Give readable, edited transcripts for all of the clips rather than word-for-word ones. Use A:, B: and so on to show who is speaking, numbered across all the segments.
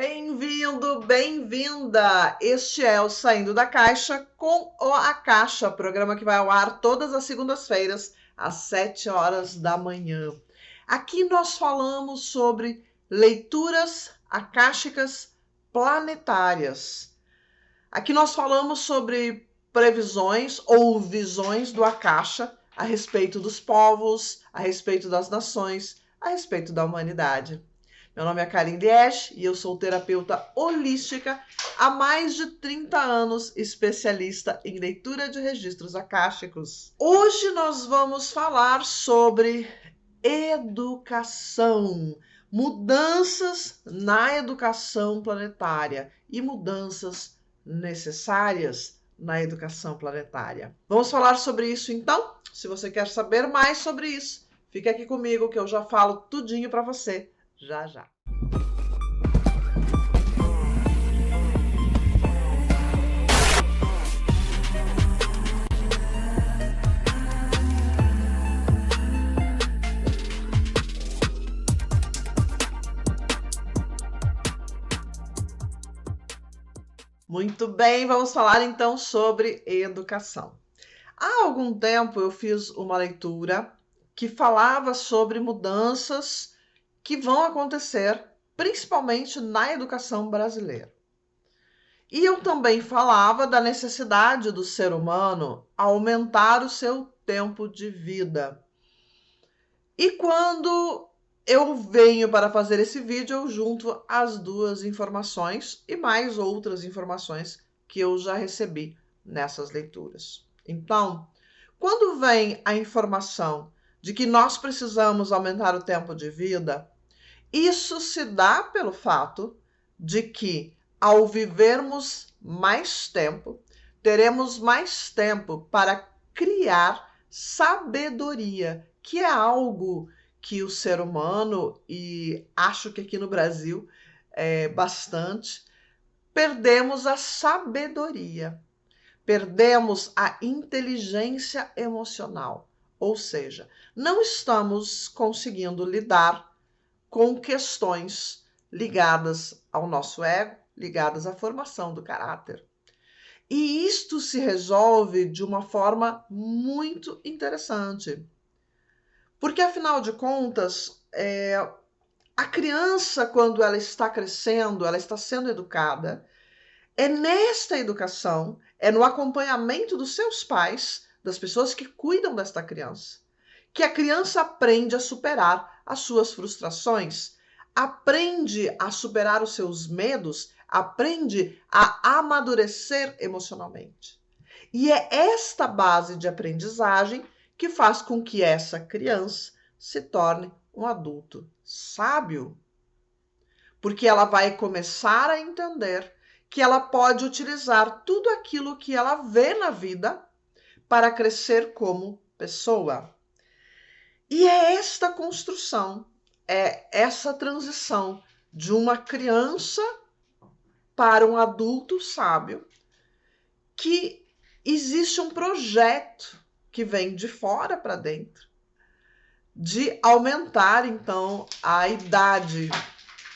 A: Bem-vindo, bem-vinda! Este é o Saindo da Caixa com a Caixa, programa que vai ao ar todas as segundas-feiras, às 7 horas da manhã. Aqui nós falamos sobre leituras acásticas planetárias. Aqui nós falamos sobre previsões ou visões do Akasha a respeito dos povos, a respeito das nações, a respeito da humanidade. Meu nome é Karin Liege e eu sou terapeuta holística há mais de 30 anos, especialista em leitura de registros akáshicos. Hoje nós vamos falar sobre educação, mudanças na educação planetária e mudanças necessárias na educação planetária. Vamos falar sobre isso então? Se você quer saber mais sobre isso, fique aqui comigo que eu já falo tudinho para você. Já, já. Muito bem, vamos falar então sobre educação. Há algum tempo eu fiz uma leitura que falava sobre mudanças que vão acontecer, principalmente na educação brasileira. E eu também falava da necessidade do ser humano aumentar o seu tempo de vida. E quando eu venho para fazer esse vídeo, eu junto as duas informações e mais outras informações que eu já recebi nessas leituras. Então, quando vem a informação de que nós precisamos aumentar o tempo de vida, isso se dá pelo fato de que, ao vivermos mais tempo, teremos mais tempo para criar sabedoria, que é algo que o ser humano, e acho que aqui no Brasil é bastante, perdemos a sabedoria, perdemos a inteligência emocional, ou seja, não estamos conseguindo lidar com questões ligadas ao nosso ego, ligadas à formação do caráter. E isto se resolve de uma forma muito interessante. Porque, afinal de contas, a criança, quando ela está crescendo, ela está sendo educada, é nesta educação, é no acompanhamento dos seus pais, das pessoas que cuidam desta criança, que a criança aprende a superar as suas frustrações, aprende a superar os seus medos, aprende a amadurecer emocionalmente. E é esta base de aprendizagem que faz com que essa criança se torne um adulto sábio. Porque ela vai começar a entender que ela pode utilizar tudo aquilo que ela vê na vida para crescer como pessoa. E é esta construção, é essa transição de uma criança para um adulto sábio, que existe um projeto que vem de fora para dentro, de aumentar então a idade.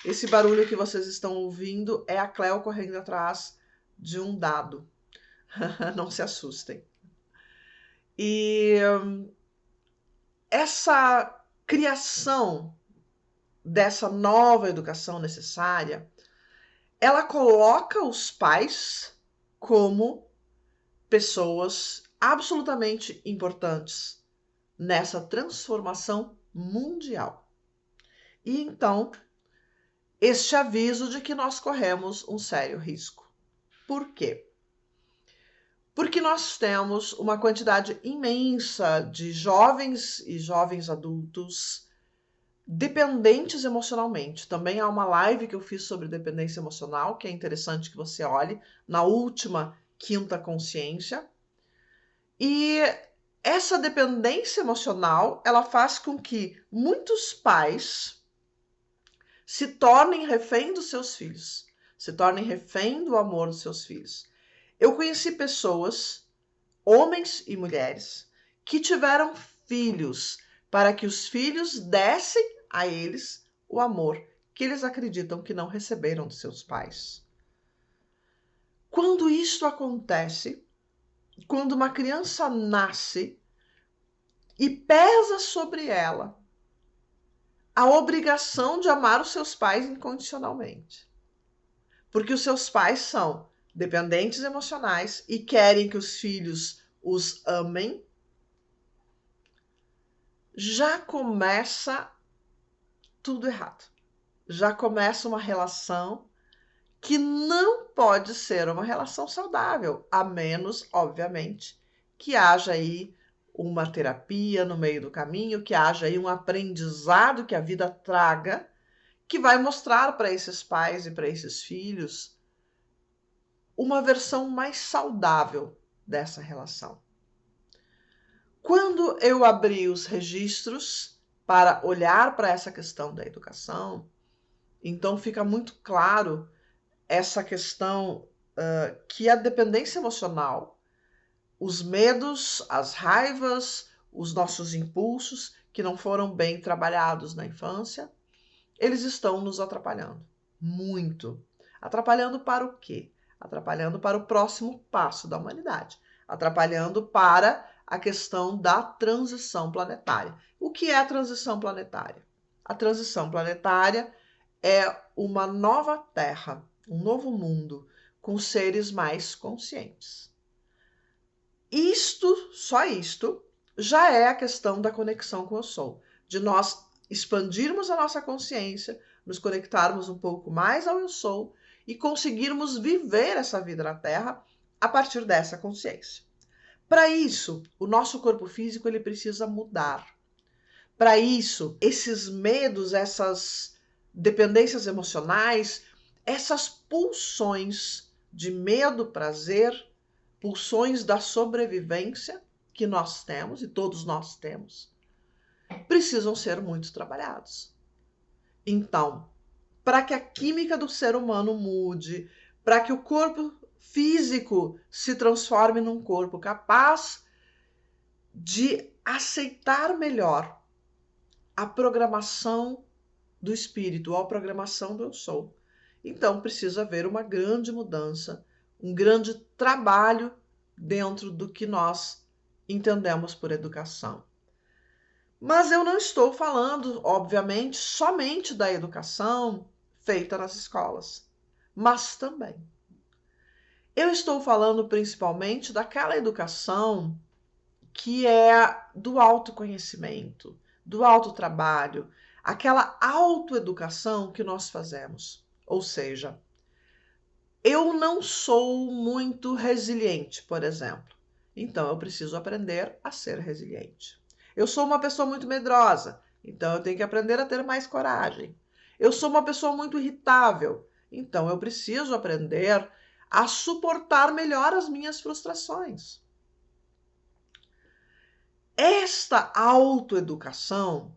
A: Esse barulho que vocês estão ouvindo é a Cleo correndo atrás de um dado. Não se assustem. E essa criação dessa nova educação necessária, ela coloca os pais como pessoas absolutamente importantes nessa transformação mundial. E então, este aviso de que nós corremos um sério risco. Por quê? Porque nós temos uma quantidade imensa de jovens e jovens adultos dependentes emocionalmente. Também há uma live que eu fiz sobre dependência emocional, que é interessante que você olhe, na última Quinta Consciência. E essa dependência emocional, ela faz com que muitos pais se tornem refém dos seus filhos, se tornem refém do amor dos seus filhos. Eu conheci pessoas, homens e mulheres, que tiveram filhos para que os filhos dessem a eles o amor que eles acreditam que não receberam dos seus pais. Quando isto acontece, quando uma criança nasce e pesa sobre ela a obrigação de amar os seus pais incondicionalmente, porque os seus pais são dependentes emocionais e querem que os filhos os amem, já começa tudo errado. Já começa uma relação que não pode ser uma relação saudável, a menos, obviamente, que haja aí uma terapia no meio do caminho, que haja aí um aprendizado que a vida traga, que vai mostrar para esses pais e para esses filhos uma versão mais saudável dessa relação. Quando eu abri os registros para olhar para essa questão da educação, então fica muito claro essa questão que a dependência emocional, os medos, as raivas, os nossos impulsos que não foram bem trabalhados na infância, eles estão nos atrapalhando muito. Atrapalhando para o quê? Atrapalhando para o próximo passo da humanidade. Atrapalhando para a questão da transição planetária. O que é a transição planetária? A transição planetária é uma nova Terra, um novo mundo, com seres mais conscientes. Só isto, já é a questão da conexão com o Soul, de nós expandirmos a nossa consciência, nos conectarmos um pouco mais ao Eu Sou e conseguirmos viver essa vida na Terra a partir dessa consciência. Para isso, o nosso corpo físico ele precisa mudar. Para isso, esses medos, essas dependências emocionais, essas pulsões de medo, prazer, pulsões da sobrevivência que nós temos e todos nós temos, precisam ser muito trabalhados. Então, para que a química do ser humano mude, para que o corpo físico se transforme num corpo capaz de aceitar melhor a programação do espírito, ou a programação do eu sou. Então, precisa haver uma grande mudança, um grande trabalho dentro do que nós entendemos por educação. Mas eu não estou falando, obviamente, somente da educação feita nas escolas, mas também. Eu estou falando principalmente daquela educação que é do autoconhecimento, do autotrabalho, aquela autoeducação que nós fazemos. Ou seja, eu não sou muito resiliente, por exemplo. Então, eu preciso aprender a ser resiliente. Eu sou uma pessoa muito medrosa, então eu tenho que aprender a ter mais coragem. Eu sou uma pessoa muito irritável, então eu preciso aprender a suportar melhor as minhas frustrações. Esta autoeducação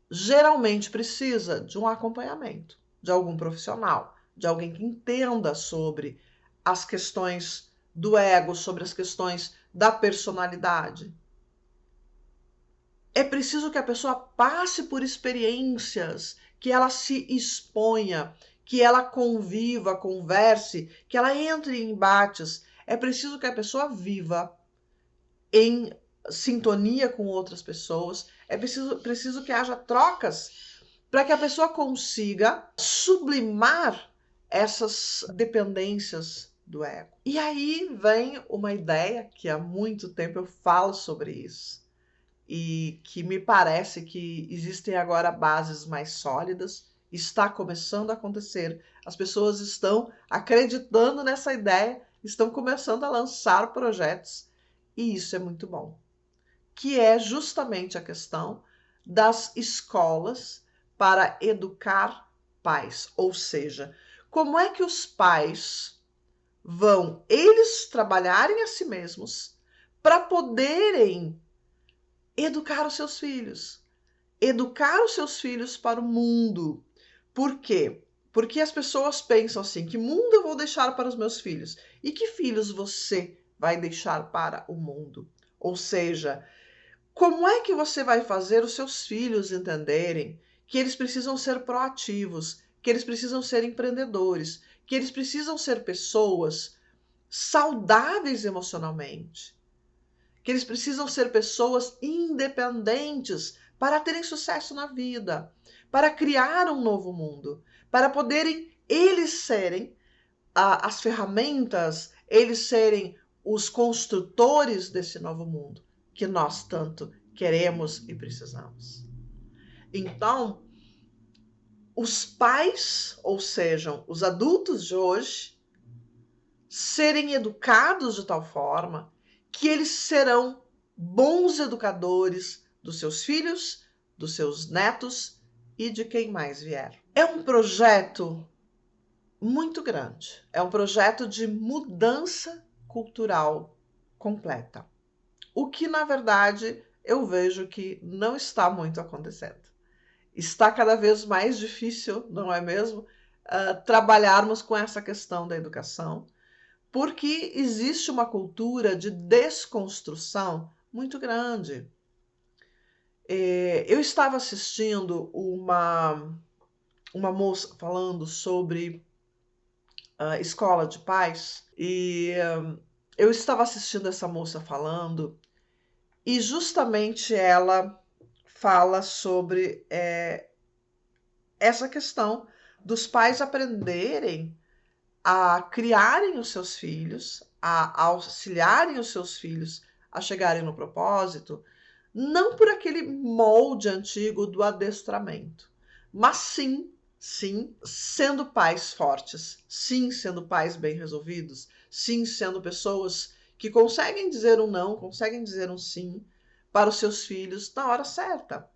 A: geralmente precisa de um acompanhamento, de algum profissional, de alguém que entenda sobre as questões do ego, sobre as questões da personalidade. É preciso que a pessoa passe por experiências, que ela se exponha, que ela conviva, converse, que ela entre em embates. É preciso que a pessoa viva em sintonia com outras pessoas. É preciso que haja trocas para que a pessoa consiga sublimar essas dependências do ego. E aí vem uma ideia que há muito tempo eu falo sobre isso e que me parece que existem agora bases mais sólidas, está começando a acontecer, as pessoas estão acreditando nessa ideia, estão começando a lançar projetos e isso é muito bom, que é justamente a questão das escolas para educar pais, ou seja, como é que os pais vão eles trabalharem a si mesmos para poderem educar os seus filhos para o mundo. Por quê? Porque as pessoas pensam assim, que mundo eu vou deixar para os meus filhos? E que filhos você vai deixar para o mundo? Ou seja, como é que você vai fazer os seus filhos entenderem que eles precisam ser proativos, que eles precisam ser empreendedores, que eles precisam ser pessoas saudáveis emocionalmente, que eles precisam ser pessoas independentes para terem sucesso na vida, para criar um novo mundo, para poderem eles serem as ferramentas, eles serem os construtores desse novo mundo que nós tanto queremos e precisamos. Então, os pais, ou sejam, os adultos de hoje, serem educados de tal forma que eles serão bons educadores dos seus filhos, dos seus netos e de quem mais vier. É um projeto muito grande. É um projeto de mudança cultural completa. O que, na verdade, eu vejo que não está muito acontecendo. Está cada vez mais difícil, não é mesmo, trabalharmos com essa questão da educação, porque existe uma cultura de desconstrução muito grande. Eu estava assistindo uma moça falando sobre escola de pais e eu estava assistindo essa moça falando e justamente ela fala sobre essa questão dos pais aprenderem a criarem os seus filhos, a auxiliarem os seus filhos a chegarem no propósito, não por aquele molde antigo do adestramento, mas sim, sendo pais fortes, sim, sendo pais bem resolvidos, sim, sendo pessoas que conseguem dizer um não, conseguem dizer um sim para os seus filhos na hora certa.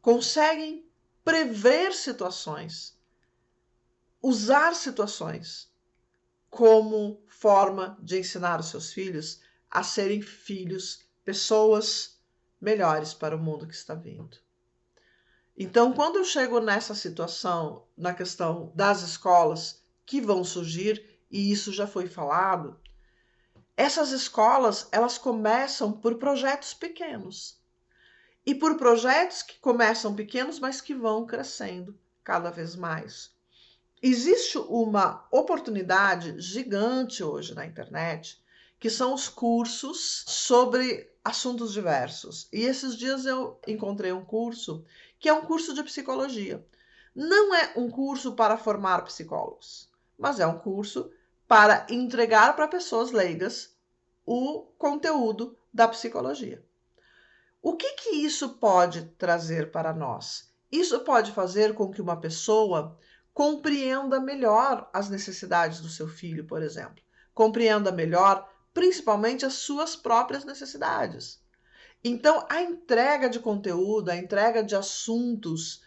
A: Conseguem prever situações, usar situações como forma de ensinar os seus filhos a serem filhos, pessoas melhores para o mundo que está vindo. Então, quando eu chego nessa situação, na questão das escolas que vão surgir, e isso já foi falado, essas escolas, elas começam por projetos pequenos. E por projetos que começam pequenos, mas que vão crescendo cada vez mais. Existe uma oportunidade gigante hoje na internet, que são os cursos sobre assuntos diversos. E esses dias eu encontrei um curso que é um curso de psicologia. Não é um curso para formar psicólogos, mas é um curso para entregar para pessoas leigas o conteúdo da psicologia. O que isso pode trazer para nós? Isso pode fazer com que uma pessoa compreenda melhor as necessidades do seu filho, por exemplo. Compreenda melhor, principalmente, as suas próprias necessidades. Então, a entrega de conteúdo, a entrega de assuntos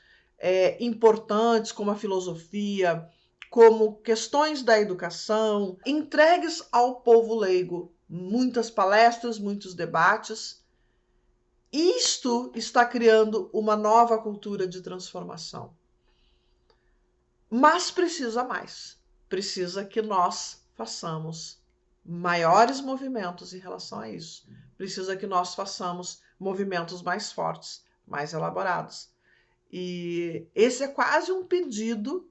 A: importantes, como a filosofia, como questões da educação, entregues ao povo leigo. Muitas palestras, muitos debates. Isto está criando uma nova cultura de transformação. Mas precisa mais. Precisa que nós façamos maiores movimentos em relação a isso. Precisa que nós façamos movimentos mais fortes, mais elaborados. E esse é quase um pedido,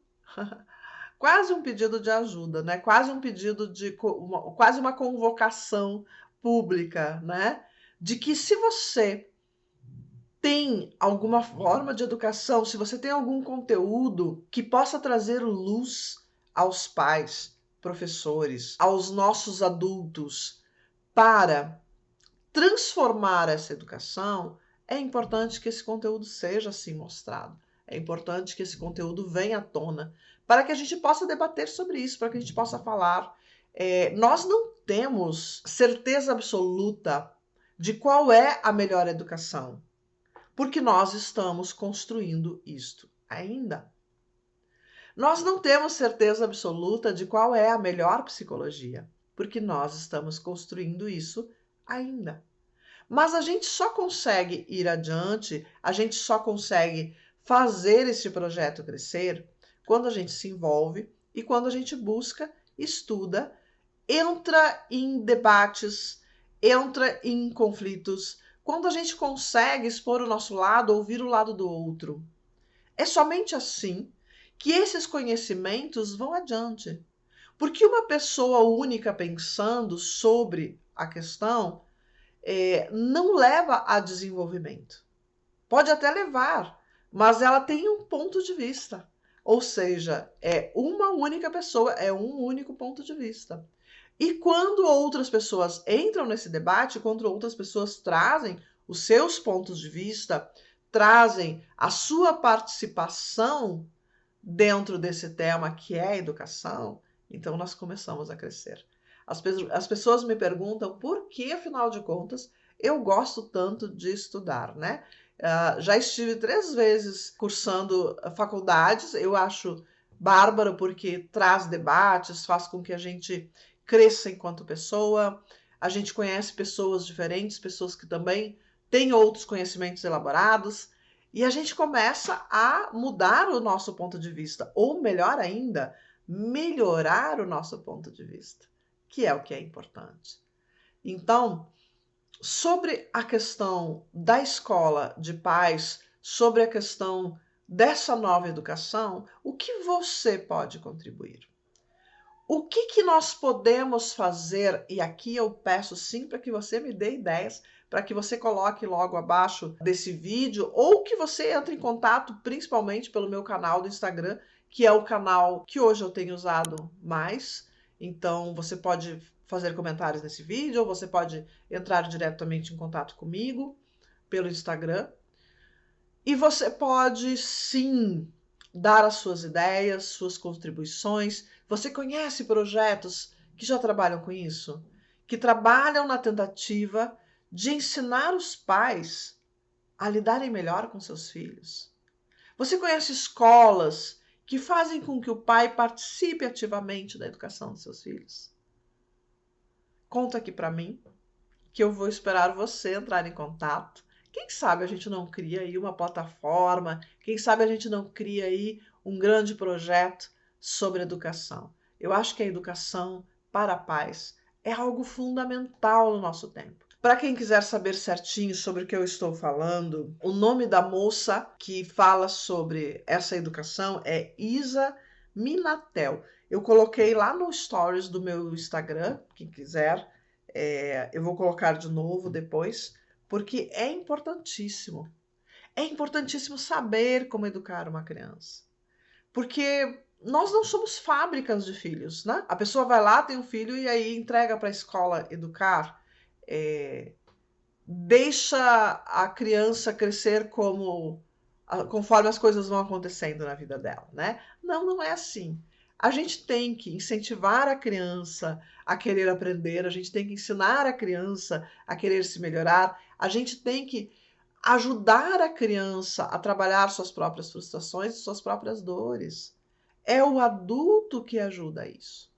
A: quase um pedido de ajuda, né? Quase um pedido de quase uma convocação pública, né? De que se você tem alguma forma de educação, se você tem algum conteúdo que possa trazer luz aos pais, professores, aos nossos adultos, para transformar essa educação, é importante que esse conteúdo seja assim mostrado. É importante que esse conteúdo venha à tona, para que a gente possa debater sobre isso, para que a gente possa falar. Nós não temos certeza absoluta de qual é a melhor educação, porque nós estamos construindo isto ainda. Nós não temos certeza absoluta de qual é a melhor psicologia, porque nós estamos construindo isso ainda. Mas a gente só consegue ir adiante, a gente só consegue fazer esse projeto crescer quando a gente se envolve e quando a gente busca, estuda, entra em debates, entra em conflitos, quando a gente consegue expor o nosso lado, ouvir o lado do outro. É somente assim que esses conhecimentos vão adiante. Porque uma pessoa única pensando sobre a questão não leva a desenvolvimento. Pode até levar, mas ela tem um ponto de vista. Ou seja, é uma única pessoa, é um único ponto de vista. E quando outras pessoas entram nesse debate, quando outras pessoas trazem os seus pontos de vista, trazem a sua participação dentro desse tema que é a educação, então nós começamos a crescer. As pessoas me perguntam por que, afinal de contas, eu gosto tanto de estudar, né? Já estive 3 vezes cursando faculdades, eu acho bárbaro porque traz debates, faz com que a gente cresça enquanto pessoa, a gente conhece pessoas diferentes, pessoas que também têm outros conhecimentos elaborados, e a gente começa a mudar o nosso ponto de vista, ou melhor ainda, melhorar o nosso ponto de vista, que é importante. Então, sobre a questão da escola de pais, sobre a questão dessa nova educação, o que você pode contribuir? O que nós podemos fazer? E aqui eu peço sim para que você me dê ideias, para que você coloque logo abaixo desse vídeo, ou que você entre em contato principalmente pelo meu canal do Instagram, que é o canal que hoje eu tenho usado mais. Então você pode fazer comentários nesse vídeo, ou você pode entrar diretamente em contato comigo pelo Instagram. E você pode sim dar as suas ideias, suas contribuições. Você conhece projetos que já trabalham com isso? Que trabalham na tentativa de ensinar os pais a lidarem melhor com seus filhos? Você conhece escolas que fazem com que o pai participe ativamente da educação dos seus filhos? Conta aqui para mim, que eu vou esperar você entrar em contato. Quem sabe a gente não cria aí uma plataforma, quem sabe a gente não cria aí um grande projeto sobre educação. Eu acho que a educação para a paz é algo fundamental no nosso tempo. Para quem quiser saber certinho sobre o que eu estou falando, o nome da moça que fala sobre essa educação é Isa Minatel. Eu coloquei lá no stories do meu Instagram, quem quiser, eu vou colocar de novo depois, porque é importantíssimo. É importantíssimo saber como educar uma criança. Porque nós não somos fábricas de filhos, né? A pessoa vai lá, tem um filho e aí entrega para a escola educar. Deixa a criança crescer conforme as coisas vão acontecendo na vida dela, né? Não, não é assim. A gente tem que incentivar a criança a querer aprender, a gente tem que ensinar a criança a querer se melhorar, a gente tem que ajudar a criança a trabalhar suas próprias frustrações e suas próprias dores. É o adulto que ajuda isso.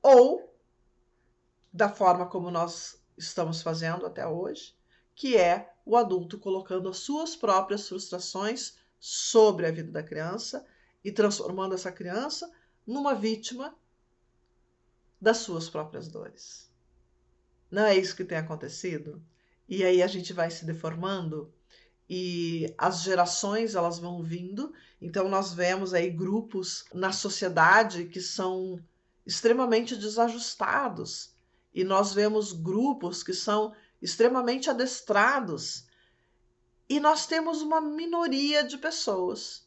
A: Ou da forma como nós estamos fazendo até hoje, que é o adulto colocando as suas próprias frustrações sobre a vida da criança e transformando essa criança numa vítima das suas próprias dores. Não é isso que tem acontecido? E aí a gente vai se deformando e as gerações elas vão vindo, então nós vemos aí grupos na sociedade que são extremamente desajustados e nós vemos grupos que são extremamente adestrados e nós temos uma minoria de pessoas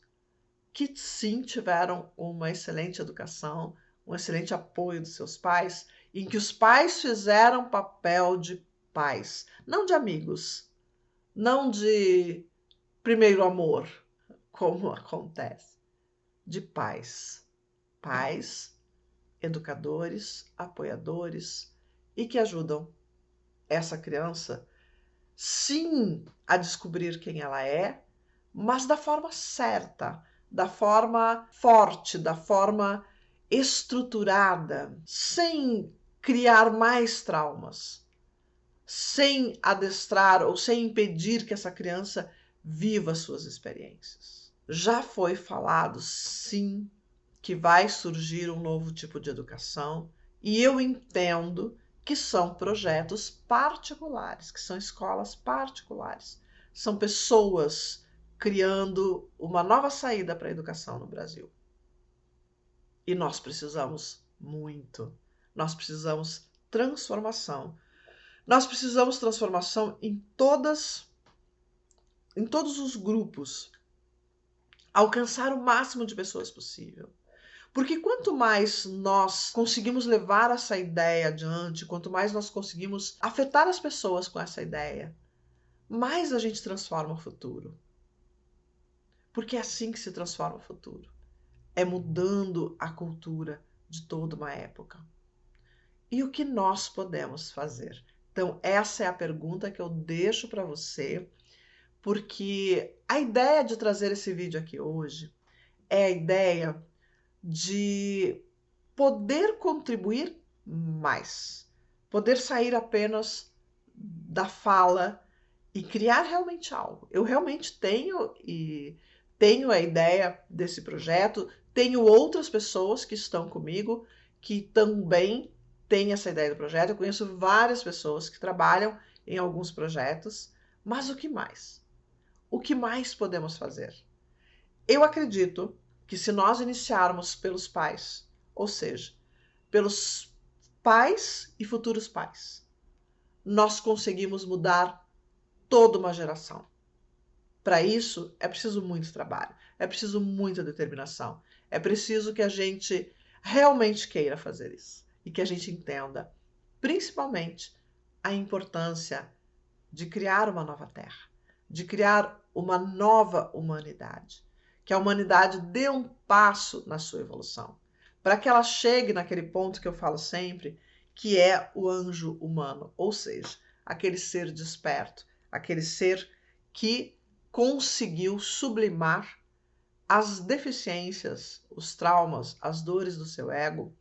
A: que sim tiveram uma excelente educação, um excelente apoio dos seus pais, em que os pais fizeram papel de pais, não de amigos, não de primeiro amor, como acontece, de pais. Pais, educadores, apoiadores e que ajudam essa criança, sim, a descobrir quem ela é, mas da forma certa, da forma forte, da forma estruturada, sem criar mais traumas, sem adestrar ou sem impedir que essa criança viva suas experiências. Já foi falado, sim, que vai surgir um novo tipo de educação, e eu entendo que são projetos particulares, que são escolas particulares. São pessoas criando uma nova saída para a educação no Brasil. E nós precisamos muito. Nós precisamos transformação. Nós precisamos transformação em todos os grupos. Alcançar o máximo de pessoas possível. Porque quanto mais nós conseguimos levar essa ideia adiante, quanto mais nós conseguimos afetar as pessoas com essa ideia, mais a gente transforma o futuro. Porque é assim que se transforma o futuro. É mudando a cultura de toda uma época. E o que nós podemos fazer? Então, essa é a pergunta que eu deixo para você, porque a ideia de trazer esse vídeo aqui hoje é a ideia de poder contribuir mais, poder sair apenas da fala e criar realmente algo. Eu realmente tenho a ideia desse projeto, tenho outras pessoas que estão comigo que também têm essa ideia do projeto. Eu conheço várias pessoas que trabalham em alguns projetos, mas o que mais? O que mais podemos fazer? Eu acredito que se nós iniciarmos pelos pais, ou seja, pelos pais e futuros pais, nós conseguimos mudar toda uma geração. Para isso, é preciso muito trabalho, é preciso muita determinação, é preciso que a gente realmente queira fazer isso e que a gente entenda, principalmente, a importância de criar uma nova terra, de criar uma nova humanidade, que a humanidade dê um passo na sua evolução, para que ela chegue naquele ponto que eu falo sempre, que é o anjo humano, ou seja, aquele ser desperto, aquele ser que conseguiu sublimar as deficiências, os traumas, as dores do seu ego,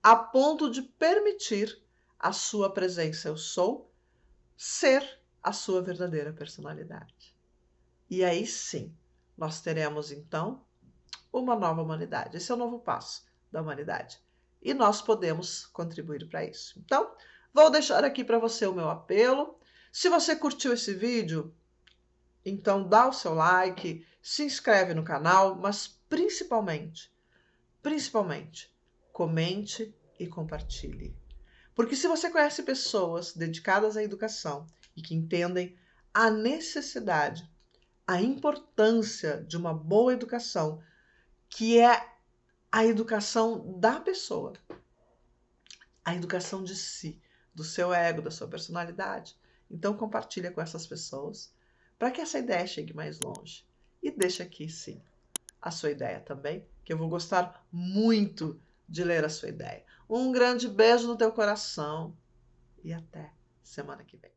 A: a ponto de permitir a sua presença eu sou ser a sua verdadeira personalidade. E aí sim, nós teremos então uma nova humanidade. Esse é o novo passo da humanidade. E nós podemos contribuir para isso. Então, vou deixar aqui para você o meu apelo. Se você curtiu esse vídeo, então dá o seu like, se inscreve no canal, mas principalmente, comente e compartilhe. Porque se você conhece pessoas dedicadas à educação e que entendem a necessidade, a importância de uma boa educação, que é a educação da pessoa, a educação de si, do seu ego, da sua personalidade, então compartilha com essas pessoas para que essa ideia chegue mais longe. E deixa aqui, sim, a sua ideia também, que eu vou gostar muito de ler a sua ideia. Um grande beijo no teu coração e até semana que vem.